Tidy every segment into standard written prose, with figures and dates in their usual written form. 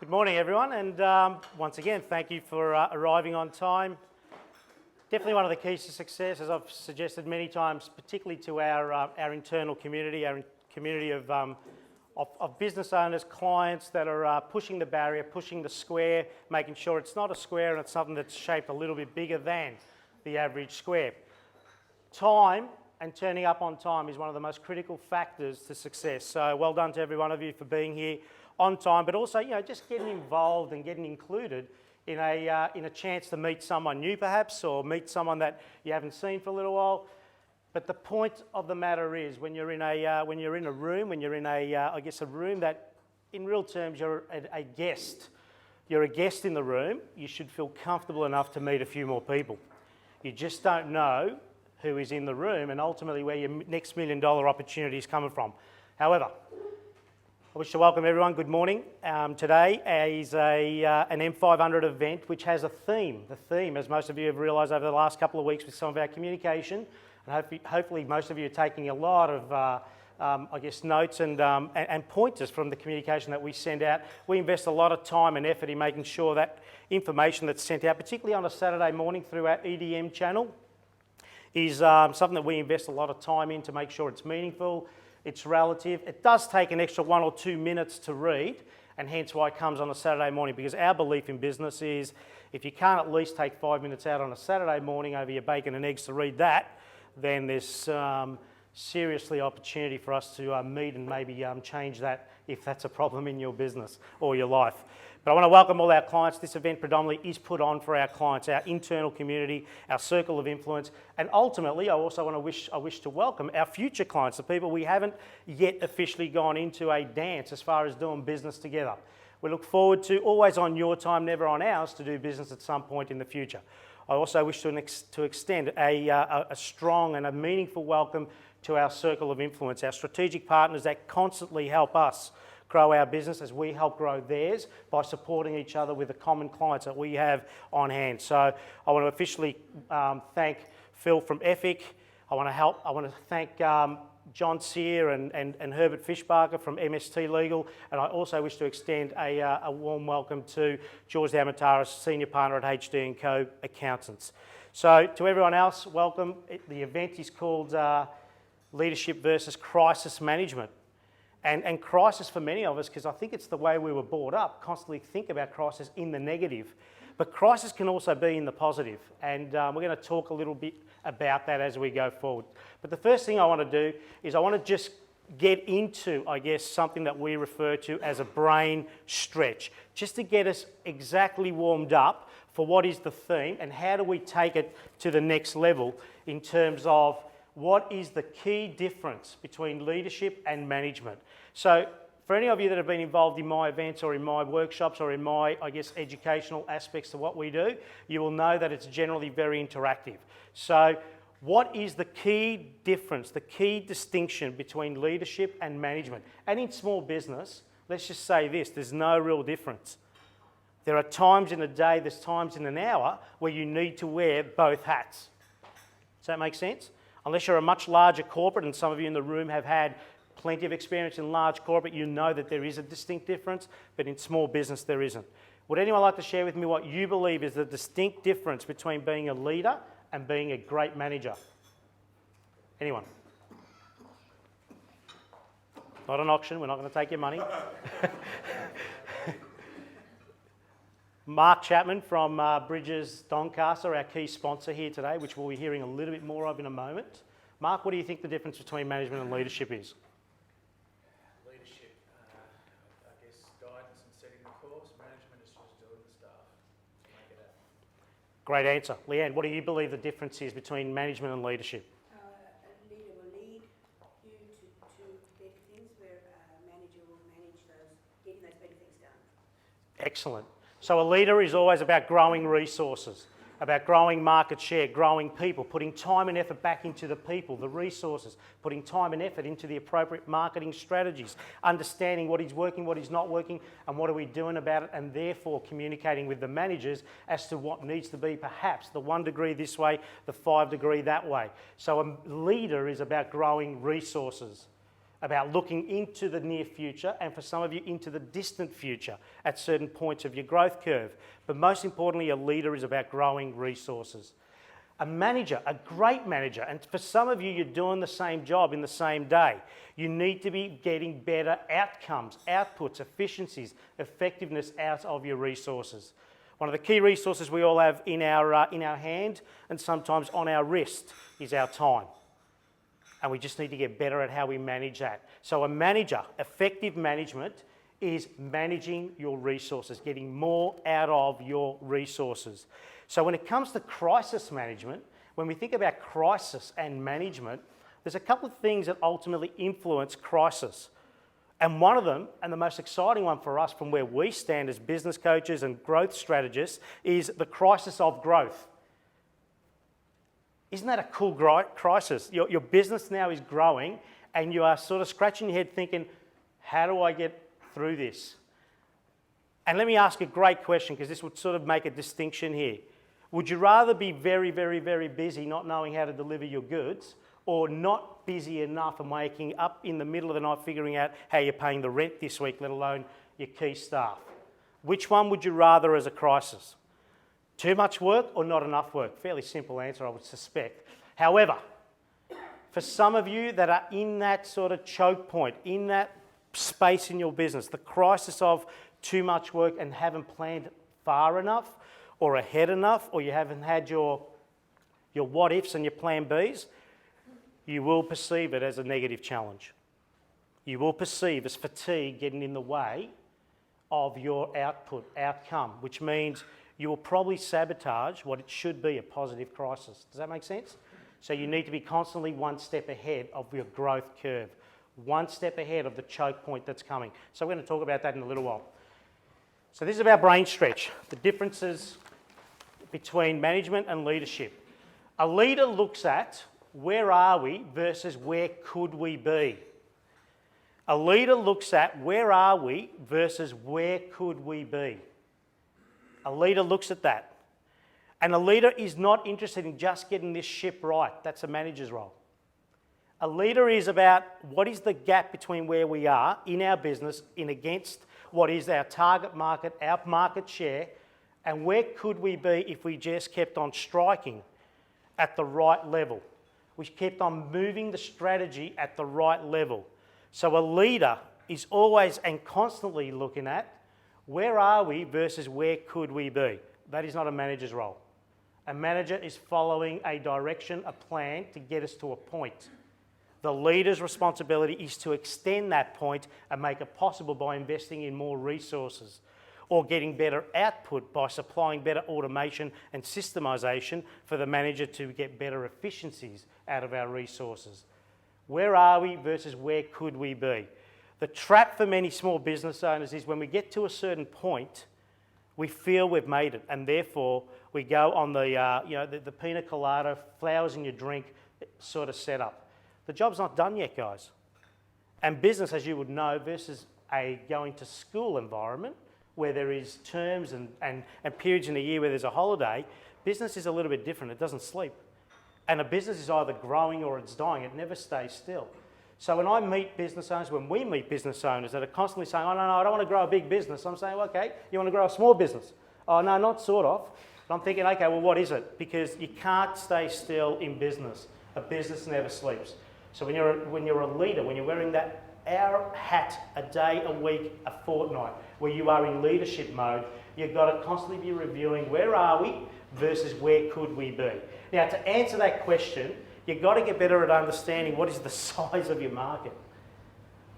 Good morning, everyone, and once again, thank you for arriving on time. Definitely one of the keys to success, as I've suggested many times, particularly to our internal community, our community of business owners, clients that are pushing the barrier, pushing the square, making sure it's not a square and it's something that's shaped a little bit bigger than the average square. Time and turning up on time is one of the most critical factors to success. So well done to every one of you for being here on time, but also, just getting involved and getting included in a chance to meet someone new perhaps, or meet someone that you haven't seen for a little while. But the point of the matter is, when you're in a room that, in real terms, you're a guest. You're a guest in the room. You should feel comfortable enough to meet a few more people. You just don't know who is in the room and ultimately where your next $1 million opportunity is coming from. However, I wish to welcome everyone. Good morning. Today is an M500 event which has a theme. The theme, as most of you have realised over the last couple of weeks with some of our communication, and hopefully most of you are taking a lot of notes and pointers from the communication that we send out. We invest a lot of time and effort in making sure that information that's sent out, particularly on a Saturday morning through our EDM channel, is something that we invest a lot of time in to make sure it's meaningful, it's relative. It does take an extra 1 or 2 minutes to read, and hence why it comes on a Saturday morning, because our belief in business is if you can't at least take 5 minutes out on a Saturday morning over your bacon and eggs to read that, then there's seriously opportunity for us to meet and maybe change that if that's a problem in your business or your life. But I want to welcome all our clients. This event predominantly is put on for our clients, our internal community, our circle of influence, and ultimately I wish to welcome our future clients, the people we haven't yet officially gone into a dance as far as doing business together. We look forward to, always on your time, never on ours, to do business at some point in the future. I also wish to extend a strong and a meaningful welcome to our circle of influence, our strategic partners that constantly help us grow our business as we help grow theirs by supporting each other with the common clients that we have on hand. So I want to officially thank Phil from Ethic. I want to thank John Sear and Herbert Fishbarker from MST Legal, and I also wish to extend a warm welcome to George Damataris, Senior Partner at HD & Co Accountants. So to everyone else, welcome. The event is called Leadership versus Crisis Management. And crisis for many of us, because I think it's the way we were brought up, constantly think about crisis in the negative. But crisis can also be in the positive, and we're going to talk a little bit about that as we go forward. But the first thing I want to do is I want to just get into, something that we refer to as a brain stretch, just to get us exactly warmed up for what is the theme and how do we take it to the next level in terms of what is the key difference between leadership and management. So for any of you that have been involved in my events or in my workshops or in my, educational aspects to what we do, you will know that it's generally very interactive. So what is the key difference, the key distinction between leadership and management? And in small business, let's just say this, there's no real difference. There are times in a day, there's times in an hour where you need to wear both hats. Does that make sense? Unless you're a much larger corporate, and some of you in the room have had plenty of experience in large corporate, you know that there is a distinct difference, but in small business there isn't. Would anyone like to share with me what you believe is the distinct difference between being a leader and being a great manager? Anyone? Not an auction, we're not going to take your money. Mark Chapman from Bridges Doncaster, our key sponsor here today, which we'll be hearing a little bit more of in a moment. Mark, what do you think the difference between management and leadership is? Leadership, guidance and setting the course. Management is just doing the stuff to make it happen. Great answer. Leanne, what do you believe the difference is between management and leadership? A leader will lead you to better things, where a manager will manage getting those better things done. Excellent. So a leader is always about growing resources, about growing market share, growing people, putting time and effort back into the people, the resources, putting time and effort into the appropriate marketing strategies, understanding what is working, what is not working, and what are we doing about it, and therefore communicating with the managers as to what needs to be perhaps the 1 degree this way, the 5 degree that way. So a leader is about growing resources. about looking into the near future, and for some of you into the distant future at certain points of your growth curve. But most importantly, a leader is about growing resources. A manager, a great manager, and for some of you, you're doing the same job in the same day. You need to be getting better outcomes, outputs, efficiencies, effectiveness out of your resources. One of the key resources we all have in our hand and sometimes on our wrist is our time. And we just need to get better at how we manage that. So a manager, effective management, is managing your resources, getting more out of your resources. So when it comes to crisis management, when we think about crisis and management, there's a couple of things that ultimately influence crisis. And one of them, and the most exciting one for us from where we stand as business coaches and growth strategists, is the crisis of growth. Isn't that a cool crisis? Your business now is growing and you are sort of scratching your head thinking, how do I get through this? And let me ask a great question, because this would sort of make a distinction here. Would you rather be very, very, very busy not knowing how to deliver your goods, or not busy enough and waking up in the middle of the night figuring out how you're paying the rent this week, let alone your key staff? Which one would you rather as a crisis? Too much work or not enough work? Fairly simple answer, I would suspect. However, for some of you that are in that sort of choke point, in that space in your business, the crisis of too much work and haven't planned far enough or ahead enough, or you haven't had your what ifs and your plan Bs, you will perceive it as a negative challenge. You will perceive as fatigue getting in the way of your outcome, which means you will probably sabotage what it should be a positive crisis. Does that make sense? So you need to be constantly one step ahead of your growth curve, one step ahead of the choke point that's coming. So we're going to talk about that in a little while. So this is about brain stretch, the differences between management and leadership. A leader looks at where are we versus where could we be. A leader looks at where are we versus where could we be. A leader looks at that. And a leader is not interested in just getting this ship right. That's a manager's role. A leader is about what is the gap between where we are in our business in against what is our target market, our market share, and where could we be if we just kept on striking at the right level. We kept on moving the strategy at the right level. So a leader is always and constantly looking at where are we versus where could we be. That is not a manager's role. A manager is following a direction, a plan to get us to a point. The leader's responsibility is to extend that point and make it possible by investing in more resources or getting better output by supplying better automation and systemization for the manager to get better efficiencies out of our resources. Where are we versus where could we be? The trap for many small business owners is when we get to a certain point, we feel we've made it, and therefore we go on the pina colada, flowers in your drink sort of setup. The job's not done yet, guys. And business, as you would know, versus a going to school environment where there is terms and periods in a year where there's a holiday, business is a little bit different. It doesn't sleep. And a business is either growing or it's dying. It never stays still. So when I meet business owners, when we meet business owners that are constantly saying, oh, no, I don't want to grow a big business. I'm saying, well, okay, you want to grow a small business? Oh, no, not sort of. And I'm thinking, okay, well, what is it? Because you can't stay still in business. A business never sleeps. So when you're a leader, when you're wearing that hour hat a day, a week, a fortnight, where you are in leadership mode, you've got to constantly be reviewing where are we versus where could we be. Now, to answer that question, you've got to get better at understanding what is the size of your market.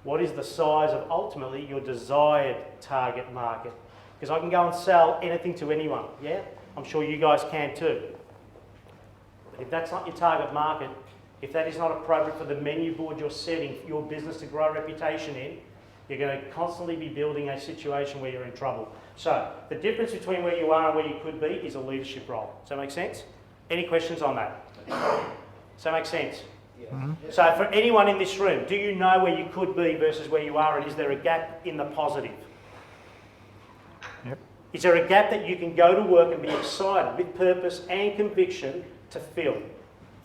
What is the size of, ultimately, your desired target market? Because I can go and sell anything to anyone, yeah? I'm sure you guys can too. But if that's not your target market, if that is not appropriate for the menu board you're setting for your business to grow reputation in, you're going to constantly be building a situation where you're in trouble. So the difference between where you are and where you could be is a leadership role. Does that make sense? Any questions on that? Does that make sense? Yeah. Mm-hmm. So for anyone in this room, do you know where you could be versus where you are, and is there a gap in the positive? Yep. Is there a gap that you can go to work and be excited with purpose and conviction to fill?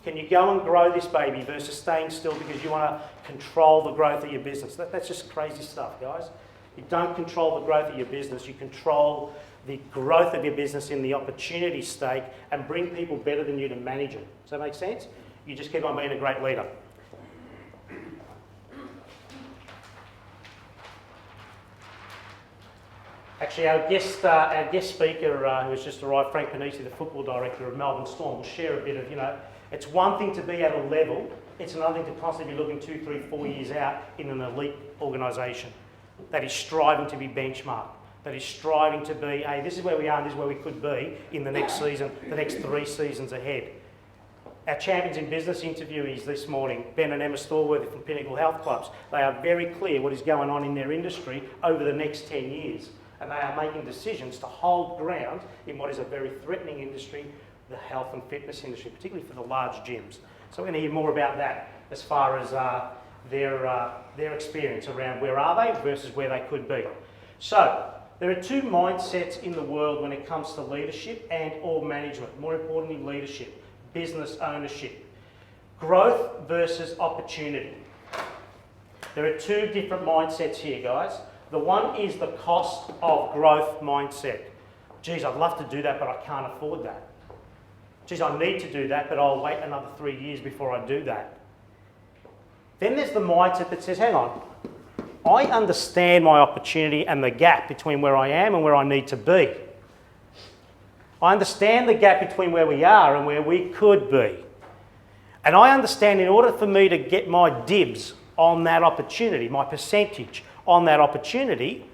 Can you go and grow this baby versus staying still because you want to control the growth of your business? That's just crazy stuff, guys. You don't control the growth of your business, you control the growth of your business in the opportunity stake and bring people better than you to manage it. Does that make sense? You just keep on being a great leader. Actually, our guest speaker who has just arrived, Frank Panisi, the football director of Melbourne Storm, will share a bit of, it's one thing to be at a level, it's another thing to constantly be looking 2, 3, 4 years out in an elite organisation that is striving to be benchmarked, that is striving to be, hey, this is where we are and this is where we could be in the next season, the next 3 seasons ahead. Our Champions in Business interviewees this morning, Ben and Emma Stallworthy from Pinnacle Health Clubs, they are very clear what is going on in their industry over the next 10 years. And they are making decisions to hold ground in what is a very threatening industry, the health and fitness industry, particularly for the large gyms. So we're going to hear more about that as far as their experience around where are they versus where they could be. So there are 2 mindsets in the world when it comes to leadership and or management. More importantly, leadership, business ownership. Growth versus opportunity. There are 2 different mindsets here, guys. The one is the cost of growth mindset. Geez, I'd love to do that, but I can't afford that. Geez, I need to do that, but I'll wait another 3 years before I do that. Then there's the mindset that says, hang on, I understand my opportunity and the gap between where I am and where I need to be. I understand the gap between where we are and where we could be. And I understand in order for me to get my dibs on that opportunity, my percentage on that opportunity,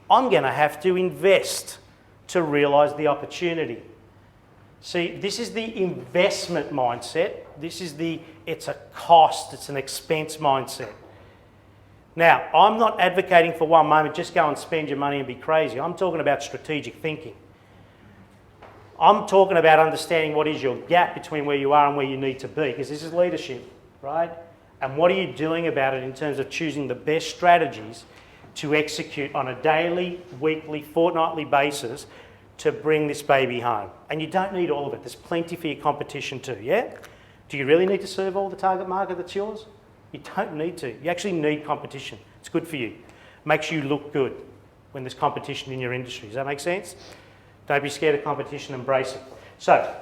I'm going to have to invest to realise the opportunity. See, this is the investment mindset. This is it's a cost, it's an expense mindset. Now, I'm not advocating for one moment, just go and spend your money and be crazy. I'm talking about strategic thinking. I'm talking about understanding what is your gap between where you are and where you need to be, because this is leadership, right? And what are you doing about it in terms of choosing the best strategies to execute on a daily, weekly, fortnightly basis to bring this baby home? And you don't need all of it. There's plenty for your competition too, yeah? Do you really need to serve all the target market that's yours? You don't need to. You actually need competition. It's good for you. Makes you look good when there's competition in your industry. Does that make sense? Don't be scared of competition, embrace it. So,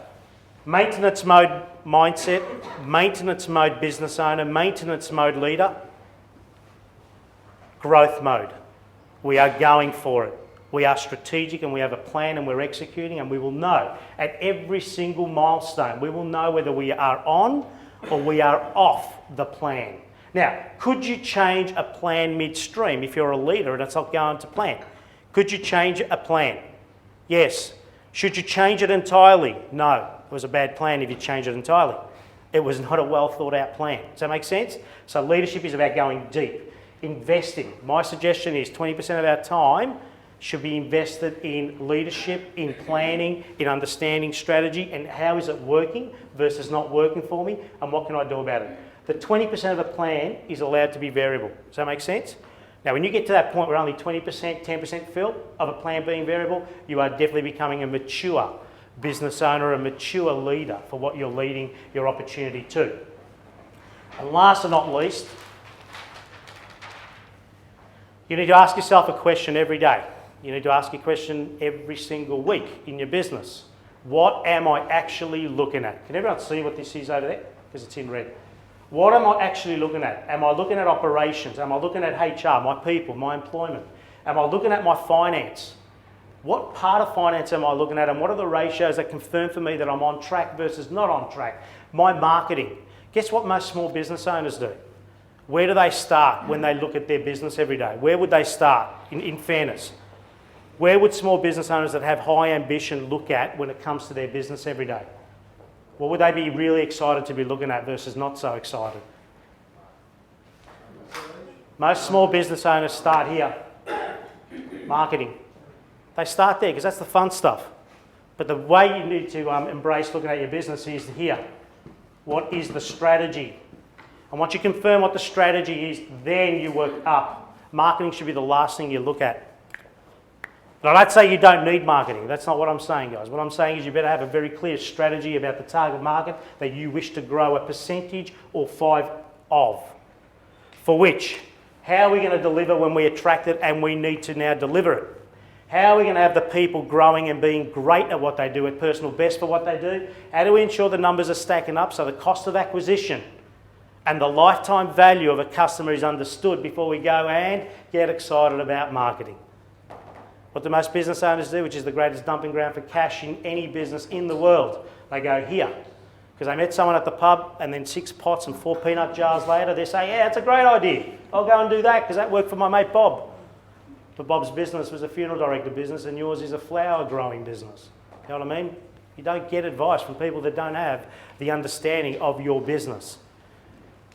maintenance mode mindset, maintenance mode business owner, maintenance mode leader, growth mode. We are going for it. We are strategic and we have a plan and we're executing, and we will know at every single milestone, we will know whether we are on or we are off the plan. Now, could you change a plan midstream if you're a leader and it's not going to plan? Could you change a plan? Yes. Should you change it entirely? No. It was a bad plan if you change it entirely. It was not a well thought out plan. Does that make sense? So leadership is about going deep. Investing. My suggestion is 20% of our time should be invested in leadership, in planning, in understanding strategy and how is it working versus not working for me and what can I do about it. The 20% of a plan is allowed to be variable. Does that make sense? Now, when you get to that point where only 20%, 10% feel of a plan being variable, you are definitely becoming a mature business owner, a mature leader for what you're leading your opportunity to. And last but not least, you need to ask yourself a question every day. You need to ask a question every single week in your business. What am I actually looking at? Can everyone see what this is over there? Because it's in red. What am I actually looking at? Am I looking at operations? Am I looking at HR, my people, my employment? Am I looking at my finance? What part of finance am I looking at, and what are the ratios that confirm for me that I'm on track versus not on track? My marketing. Guess what most small business owners do? Where do they start when they look at their business every day? Where would they start, in fairness? Where would small business owners that have high ambition look at when it comes to their business every day? What would they be really excited to be looking at versus not so excited? Most small business owners start here. Marketing. They start there because that's the fun stuff. But the way you need to embrace looking at your business is here. What is the strategy? And once you confirm what the strategy is, then you work up. Marketing should be the last thing you look at. But I don't say you don't need marketing. That's not what I'm saying, guys. What I'm saying is you better have a very clear strategy about the target market that you wish to grow a percentage or 5 of. For which, how are we going to deliver when we attract it and we need to now deliver it? How are we going to have the people growing and being great at what they do, at personal best for what they do? How do we ensure the numbers are stacking up so the cost of acquisition and the lifetime value of a customer is understood before we go and get excited about marketing? What do most business owners do, which is the greatest dumping ground for cash in any business in the world? They go here. Because they met someone at the pub and then 6 pots and 4 peanut jars later, they say, yeah, it's a great idea. I'll go and do that because that worked for my mate Bob. But Bob's business was a funeral director business and yours is a flower growing business. You know what I mean? You don't get advice from people that don't have the understanding of your business.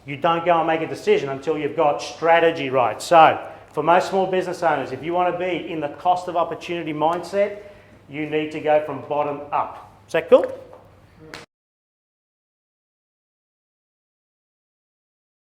You don't go and make a decision until you've got strategy right. So, for most small business owners, if you want to be in the cost of opportunity mindset, you need to go from bottom up. Is that cool?